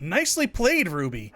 Nicely played, Ruby.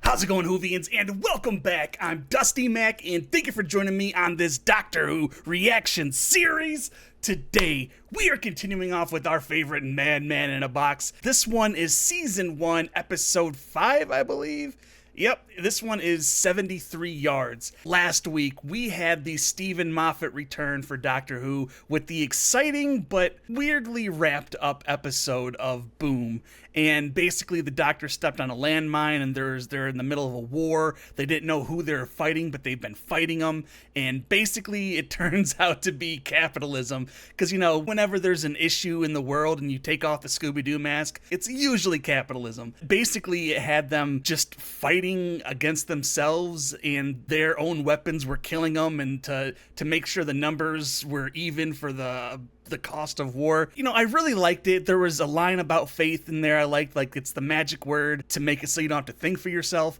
How's it going, Whovians? And welcome back. I'm Dusty Mac, and thank you for joining me on this Doctor Who reaction series. Today, we are continuing off with our favorite Madman in a Box. This one is Season 1, Episode 5, I believe. Yep, this one is 73 yards. Last week, we had the Stephen Moffat return for Doctor Who with the exciting but weirdly wrapped up episode of Boom. And basically, the Doctor stepped on a landmine and they're in the middle of a war. They didn't know who they're fighting, but they've been fighting them. And basically, it turns out to be capitalism. Because, you know, whenever there's an issue in the world and you take off the Scooby-Doo mask, it's usually capitalism. Basically, it had them just fighting against themselves and their own weapons were killing them, and to make sure the numbers were even for the cost of war. You know, I really liked it. There was a line about faith in there I liked, like it's the magic word to make it so you don't have to think for yourself.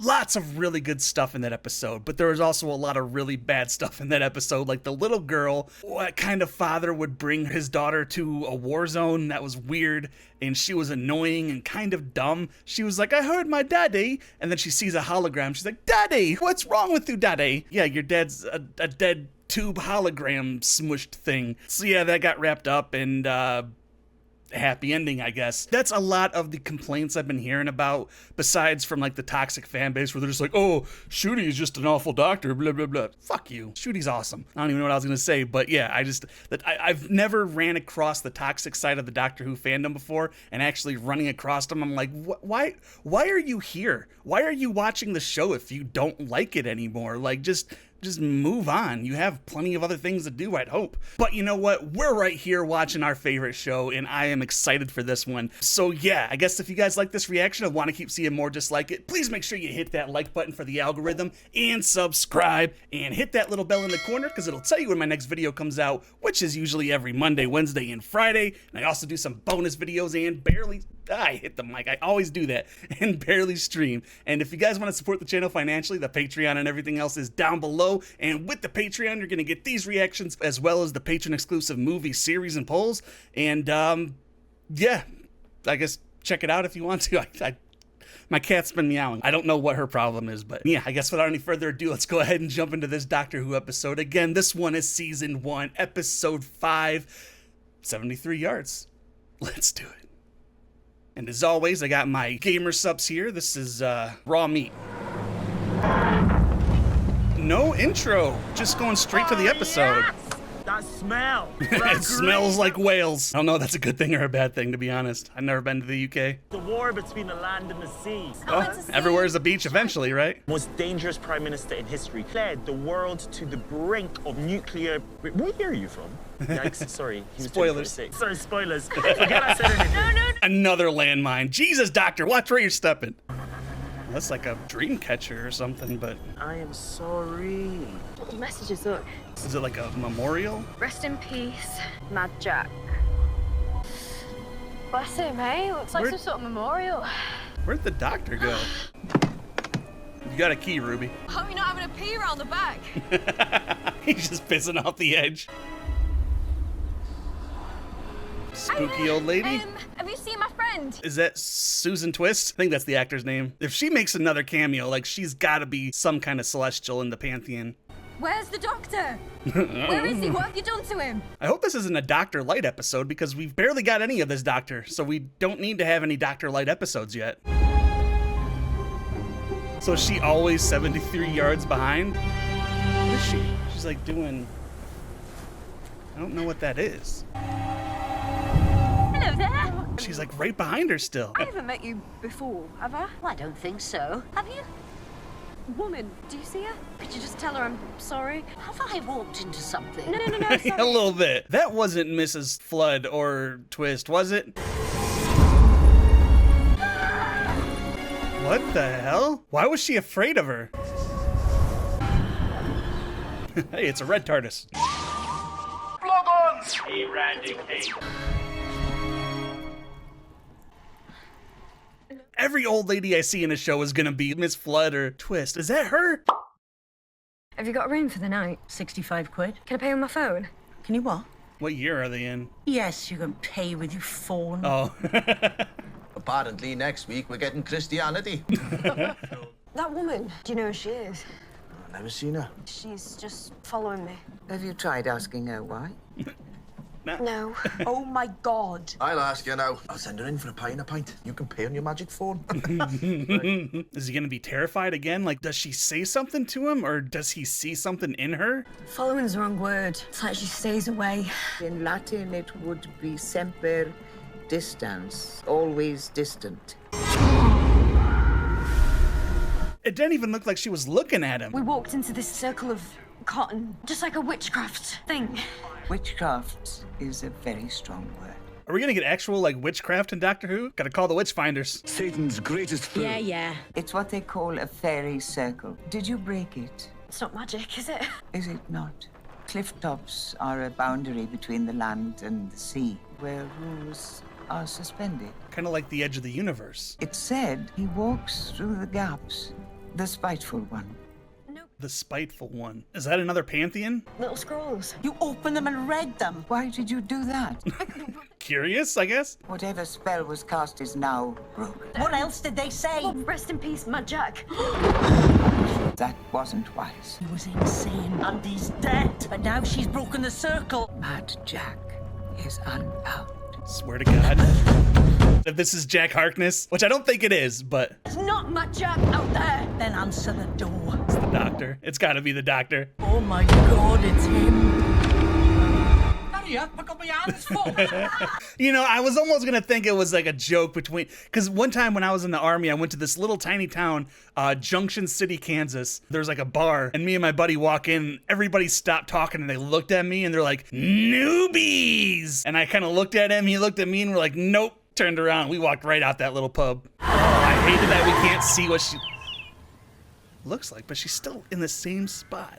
Lots of really good stuff in that episode, but there was also a lot of really bad stuff in that episode, like the little girl. What kind of father would bring his daughter to a war zone? That was weird, and she was annoying and kind of dumb. She was like, I heard my daddy, and then she sees a hologram. She's like, Daddy, what's wrong with you, Daddy? Yeah, your dad's a dead tube hologram smushed thing. So yeah, that got wrapped up, and happy ending, I guess. That's a lot of the complaints I've been hearing about, besides from like the toxic fan base where they're just like, oh, Shooty is just an awful doctor, blah, blah, blah. Fuck you. Shooty's awesome. I don't even know what I was going to say, but yeah, I've never ran across the toxic side of the Doctor Who fandom before, and actually running across them, I'm like, why are you here? Why are you watching the show if you don't like it anymore? Like, just move on. You have plenty of other things to do, I'd hope. But you know what? We're right here watching our favorite show, and I am excited for this one. So yeah, I guess if you guys like this reaction and want to keep seeing more just like it, please make sure you hit that like button for the algorithm and subscribe, and hit that little bell in the corner because it'll tell you when my next video comes out, which is usually every Monday, Wednesday, and Friday. And I also do some bonus videos and I hit the mic. I always do that and barely stream. And if you guys want to support the channel financially, the Patreon and everything else is down below. And with the Patreon, you're going to get these reactions as well as the patron exclusive movie series and polls. And yeah, I guess check it out if you want to. My cat's been meowing. I don't know what her problem is, but yeah, I guess without any further ado, let's go ahead and jump into this Doctor Who episode. Again, this one is Season 1, Episode 5, 73 yards. Let's do it. And as always, I got my gamer subs here. This is raw meat. No intro, just going straight to the episode. Yes! That smell! It smells like whales. I don't know if that's a good thing or a bad thing, to be honest. I've never been to the UK. The war between the land and the sea. Oh, everywhere's a beach eventually, right? Most dangerous prime minister in history led the world to the brink of nuclear... Wait, what year are you from? Yikes, sorry. He was Spoilers. Sorry, spoilers. Forget I said anything. No. Another landmine. Jesus, Doctor, watch where you're stepping. That's like a dream catcher or something, but... I am sorry. What the messages look? Is it like a memorial? Rest in peace, Mad Jack. Bless him, eh? Looks like some sort of memorial. Where'd the Doctor go? You got a key, Ruby. I hope you're not having a pee around the back. He's just pissing off the edge. Spooky old lady? Have you seen my friend? Is that Susan Twist? I think that's the actor's name. If she makes another cameo, like, she's gotta be some kind of celestial in the pantheon. Where's the doctor? Where is he? What have you done to him? I hope this isn't a Doctor-lite episode because we've barely got any of this Doctor, so we don't need to have any Doctor-lite episodes yet. So is she always 73 yards behind? What is she? She's like doing... I don't know what that is. Hello there. She's like right behind her still. I haven't met you before, have I? Well, I don't think so. Have you? Woman, do you see her? Could you just tell her I'm sorry? Have I walked into something? No, sorry. A little bit. That wasn't Mrs. Flood or Twist, was it? What the hell? Why was she afraid of her? Hey, it's a red TARDIS. Flogons! Eradicate. Every old lady I see in a show is gonna be Miss Flood or Twist. Is that her? Have you got a room for the night? 65 quid. Can I pay on my phone? Can you what? What year are they in? Yes, you can pay with your phone. Oh. Apparently next week we're getting Christianity. That woman, do you know who she is? I've never seen her. She's just following me. Have you tried asking her why? No. Oh my God. I'll ask you now. I'll send her in for a pie and a pint. You can pay on your magic phone. Is he gonna be terrified again? Like, does she say something to him, or does he see something in her? Following's the wrong word. It's like she stays away. In Latin, it would be semper distans, always distant. It didn't even look like she was looking at him. We walked into this circle of cotton, just like a witchcraft thing. Witchcraft is a very strong word. Are we gonna get actual, like, witchcraft in Doctor Who? Gotta call the witch finders. Satan's greatest foe. Yeah. It's what they call a fairy circle. Did you break it? It's not magic, is it? Is it not? Cliff tops are a boundary between the land and the sea, where rules are suspended. Kind of like the edge of the universe. It's said he walks through the gaps, the spiteful one. The spiteful one. Is that another pantheon? Little scrolls. You opened them and read them. Why did you do that? Curious, I guess? Whatever spell was cast is now broken. What else did they say? Oh, rest in peace, Mad Jack. That wasn't wise. He was insane and he's dead. But now she's broken the circle. Mad Jack is unbound. Swear to God. If this is Jack Harkness, which I don't think it is, but It's not Mad Jack out there. Then answer the door. it's the Doctor. It's gotta be the Doctor. Oh my God, it's him. Hurry up, pick up my hands full. You know, I was almost gonna think it was like a joke between, because one time when I was in the Army, I went to this little tiny town, Junction City, Kansas. There's like a bar, and me and my buddy walk in, everybody stopped talking, and they looked at me, and they're like, newbies! And I kind of looked at him, he looked at me, and we're like, nope. Turned around, we walked right out that little pub. Oh, I hated that we can't see what she looks like, but she's still in the same spot.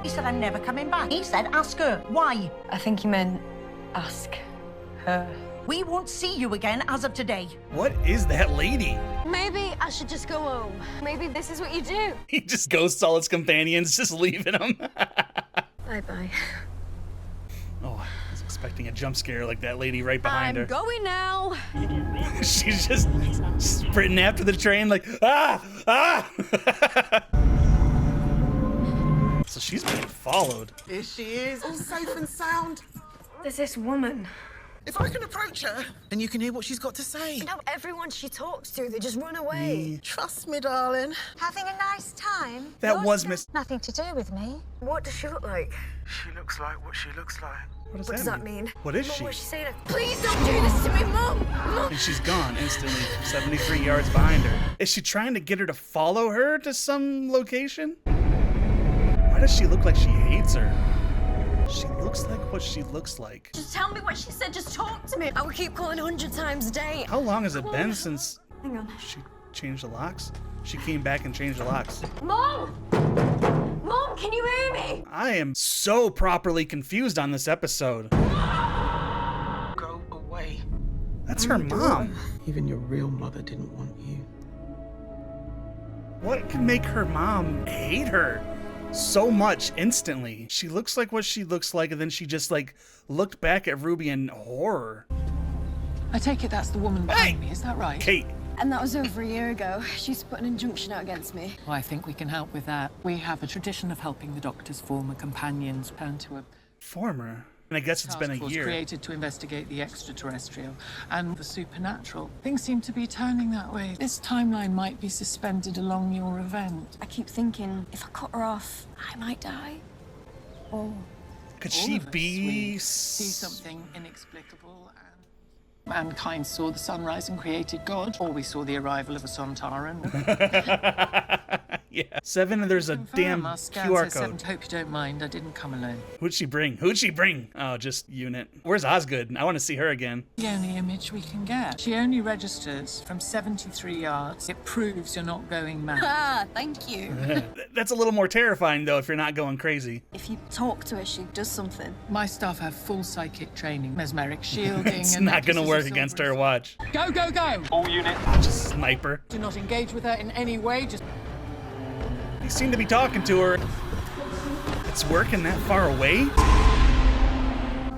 He said, I'm never coming back. He said, ask her. Why? I think he meant ask her. We won't see you again as of today. What is that lady? Maybe I should just go home. Maybe this is what you do. He just ghosts all his companions, just leaving them. Bye-bye. Oh, I was expecting a jump scare like that lady right behind her. I'm going now. She's just sprinting after the train like, ah! So she's being followed. Here she is, all safe and sound. There's this woman. If I can approach her, and you can hear what she's got to say. You know, everyone she talks to, they just run away. Trust me, darling. Having a nice time? That was Miss... Nothing to do with me. What does she look like? She looks like what she looks like. What What does that mean? What is Mom, she? what's she saying? Please don't do this to me, Mom! Mom! And she's gone instantly, 73 yards behind her. Is she trying to get her to follow her to some location? Why does she look like she hates her? She looks like what she looks like. Just tell me what she said, just talk to me. I would keep calling 100 times a day. How long has it been since Hang on. she changed the locks? She came back and changed the locks. Mom! Mom, can you hear me? I am so properly confused on this episode. Go away. That's her mom. Even your real mother didn't want you. What can make her mom hate her so much instantly? She looks like what she looks like, and then she just like looked back at Ruby in horror. I take it that's the woman behind me, is that right? Kate. And that was over a year ago. She's put an injunction out against me. Well, I think we can help with that. We have a tradition of helping the Doctor's former companions turn to a Former. And I guess it's been a task force year. created to investigate the extraterrestrial and the supernatural. Things seem to be turning that way. This timeline might be suspended along your event. I keep thinking, if I cut her off, I might die. Or Could All she of us, be we see something inexplicable, and mankind saw the sunrise and created God, or we saw the arrival of a Sontaran. Yeah. 7, and there's a damn Our scans QR are 7. code. Hope you don't mind. I didn't come alone. Who'd she bring? Who'd she bring? Oh, just Unit. Where's Osgood? I want to see her again. The only image we can get. She only registers from 73 yards. It proves you're not going mad. Ah, thank you. That's a little more terrifying, though, if you're not going crazy. If you talk to her, she does something. My staff have full psychic training, mesmeric shielding. It's and not going to necklaces work of against silver. her watch. Go, go, go! Just sniper. Do not engage with her in any way. Just He seemed to be talking to her. It's working that far away?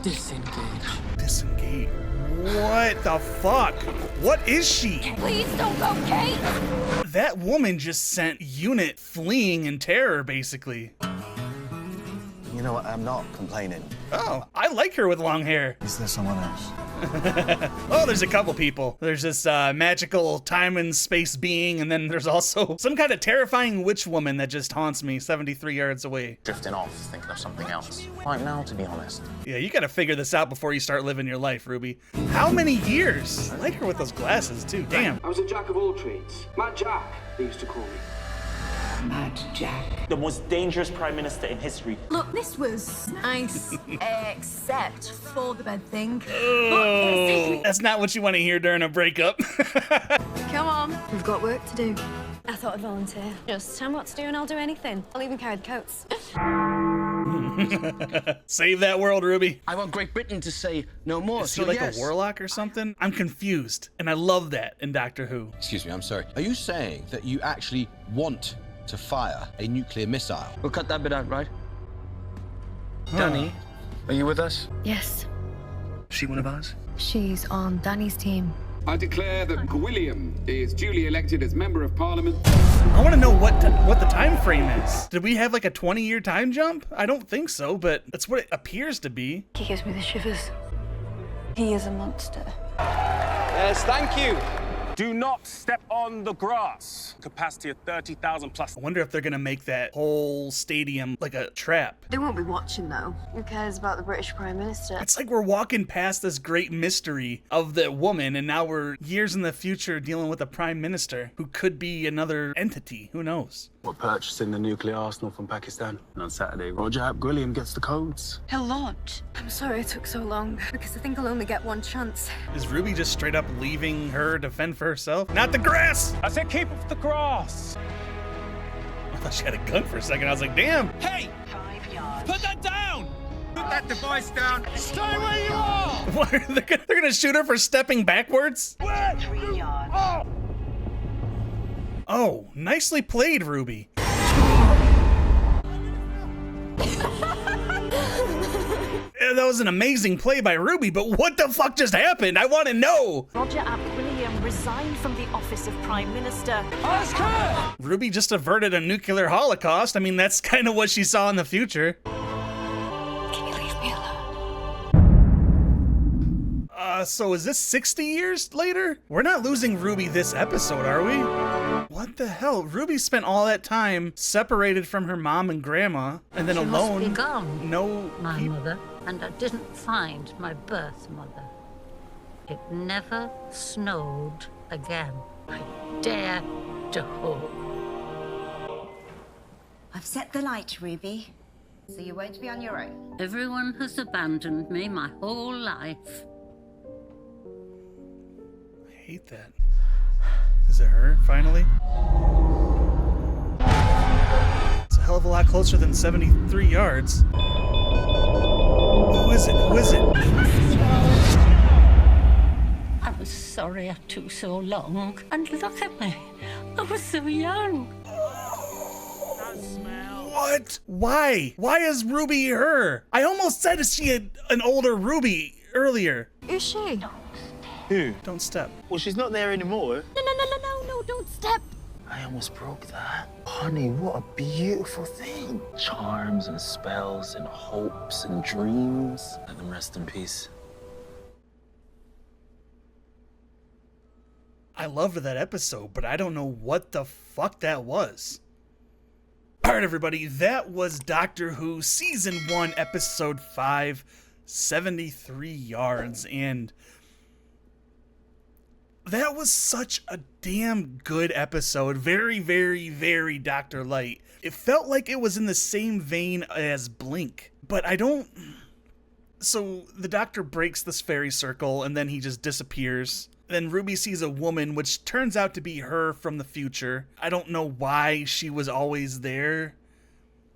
Disengage. Disengage. What the fuck? What is she? Please don't go, Kate! That woman just sent Unit fleeing in terror, basically. You know what? I'm not complaining. Oh, I like her with long hair. Is there someone else? Oh, there's a couple people. There's this magical time and space being, and then there's also some kind of terrifying witch woman that just haunts me 73 yards away. Drifting off, thinking of something else. Right now, to be honest. Yeah, you gotta figure this out before you start living your life, Ruby. How many years? I like her with those glasses, too. Damn. I was a jack of all trades. Mad Jack, they used to call me. Mad Jack. The most dangerous prime minister in history. Look, this was nice, except for the bed thing. Oh, that's not what you want to hear during a breakup. Come on, we've got work to do. I thought I'd volunteer. Just tell me what to do and I'll do anything. I'll even carry the coats. Save that world, Ruby. I want Great Britain to say no more. Is he like a warlock or something? I'm confused, and I love that in Doctor Who. Excuse me, I'm sorry. Are you saying that you actually want to fire a nuclear missile? We'll cut that bit out, right? Danny, are you with us? Yes, Is she one of ours? she's on Danny's team. I declare that William is duly elected as Member of Parliament. I want to know what the time frame is. Did we have like a 20-year time jump? I don't think so, but that's what it appears to be. He gives me the shivers. He is a monster. Yes, thank you. Do not step on the grass. Capacity of 30,000 plus. I wonder if they're gonna make that whole stadium like a trap. They won't be watching, though. Who cares about the British Prime Minister? It's like we're walking past this great mystery of the woman, and now we're years in the future dealing with a prime minister who could be another entity. Who knows? We're purchasing the nuclear arsenal from Pakistan. And on Saturday, Roger Ap Gwilliam gets the codes. He'll launch. I'm sorry it took so long, because I think I'll only get one chance. Is Ruby just straight up leaving her to fend for herself? Not the grass! I said keep off the grass. I thought she had a gun for a second. I was like, damn! Hey! 5 yards. Put that down! Put that device down. Stay where you are! What? They're gonna shoot her for stepping backwards? Where? 3 yards. Oh! Oh, nicely played, Ruby. Yeah, that was an amazing play by Ruby, but what the fuck just happened? I want to know. Roger Ap Gwilliam resigned from the office of Prime Minister. Oscar! Ruby just averted a nuclear holocaust. I mean, that's kind of what she saw in the future. Can you leave me alone? So is this 60 years later? We're not losing Ruby this episode, are we? What the hell? Ruby spent all that time separated from her mom and grandma, and then She alone. must be gone, no my mother, and I didn't find my birth mother. It never snowed again. I dare to hope. I've set the light, Ruby, so you won't be on your own. Everyone has abandoned me my whole life. I hate that. Is it her, finally? It's a hell of a lot closer than 73 yards. Who is it? Who is it? I was sorry I took so long. And look at me. I was so young. What? Why? Why is Ruby her? I almost said she had an older Ruby earlier. Is she? Who? Don't step. Well, she's not there anymore. No, don't step. I almost broke that. Honey, what a beautiful thing. Charms and spells and hopes and dreams. Let them rest in peace. I loved that episode, but I don't know what the fuck that was. Alright, everybody, that was Doctor Who Season 1, Episode 5, 73 Yards, and that was such a damn good episode. Very, very, very Doctor-lite. It felt like it was in the same vein as Blink, but I don't... So, the Doctor breaks this fairy circle, and then he just disappears. Then Ruby sees a woman, which turns out to be her from the future. I don't know why she was always there.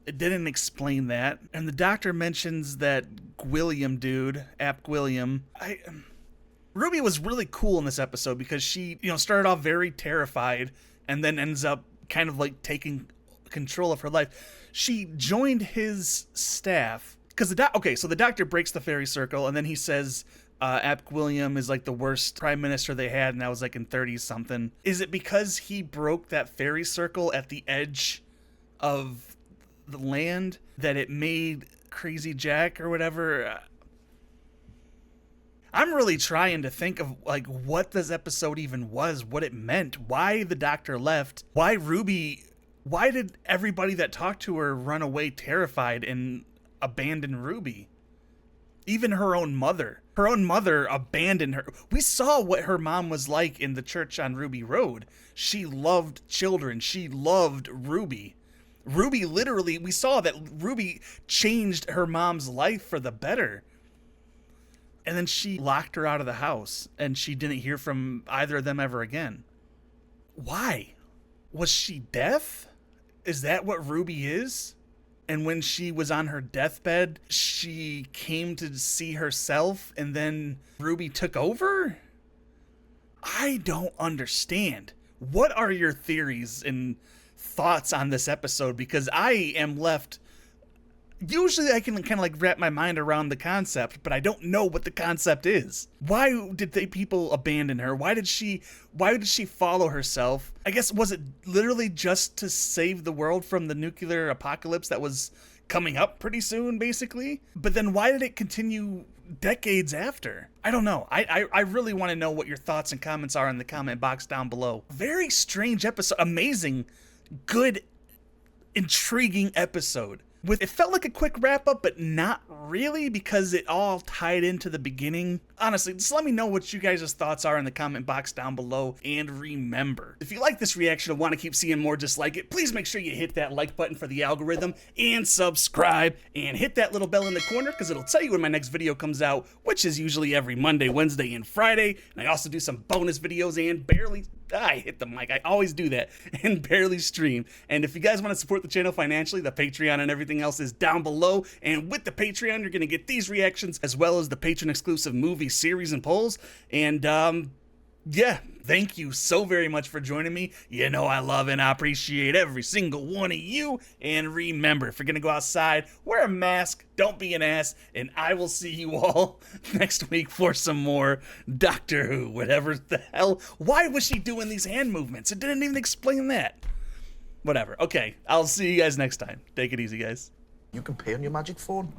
It didn't explain that. And the Doctor mentions that Gwilliam dude, Ap Gwilliam. Ruby was really cool in this episode because she, started off very terrified and then ends up kind of like taking control of her life. she joined his staff because so the doctor breaks the fairy circle, and then he says App William is like the worst prime minister they had, and that was like in 30 something. Is it because he broke that fairy circle at the edge of the land that it made Crazy Jack or whatever? I'm really trying to think of like what this episode even was, what it meant, why the doctor left, why Ruby, why did everybody that talked to her run away terrified and abandon Ruby? Even her own mother abandoned her. We saw what her mom was like in the church on Ruby Road. She loved children. She loved Ruby. Ruby literally, we saw that Ruby changed her mom's life for the better. And then she locked her out of the house, and she didn't hear from either of them ever again. Why? Was she deaf? Is that what Ruby is? And when she was on her deathbed, she came to see herself, and then Ruby took over? I don't understand. What are your theories and thoughts on this episode? Because I am left... Usually I can kind of like wrap my mind around the concept, but I don't know what the concept is. Why did people abandon her? Why did she follow herself? I guess, was it literally just to save the world from the nuclear apocalypse that was coming up pretty soon, basically? But then why did it continue decades after? I don't know. I really want to know what your thoughts and comments are in the comment box down below. Very strange episode. Amazing, good, intriguing episode. It felt like a quick wrap up, but not really, because it all tied into the beginning. Honestly, just let me know what you guys' thoughts are in the comment box down below. And remember, if you like this reaction and want to keep seeing more just like it, please make sure you hit that like button for the algorithm and subscribe and hit that little bell in the corner, because it'll tell you when my next video comes out, which is usually every Monday, Wednesday, and Friday. And I also do some bonus videos and I hit the mic. I always do that and barely stream. And if you guys want to support the channel financially, the Patreon and everything else is down below. And with the Patreon, you're going to get these reactions as well as the patron exclusive movie series and polls. And yeah, thank you so very much for joining me. You know I love and I appreciate every single one of you. And remember, if you're going to go outside, wear a mask, don't be an ass, and I will see you all next week for some more Doctor Who, whatever the hell. Why was she doing these hand movements? It didn't even explain that. Whatever. Okay, I'll see you guys next time. Take it easy, guys. You can pay on your magic phone.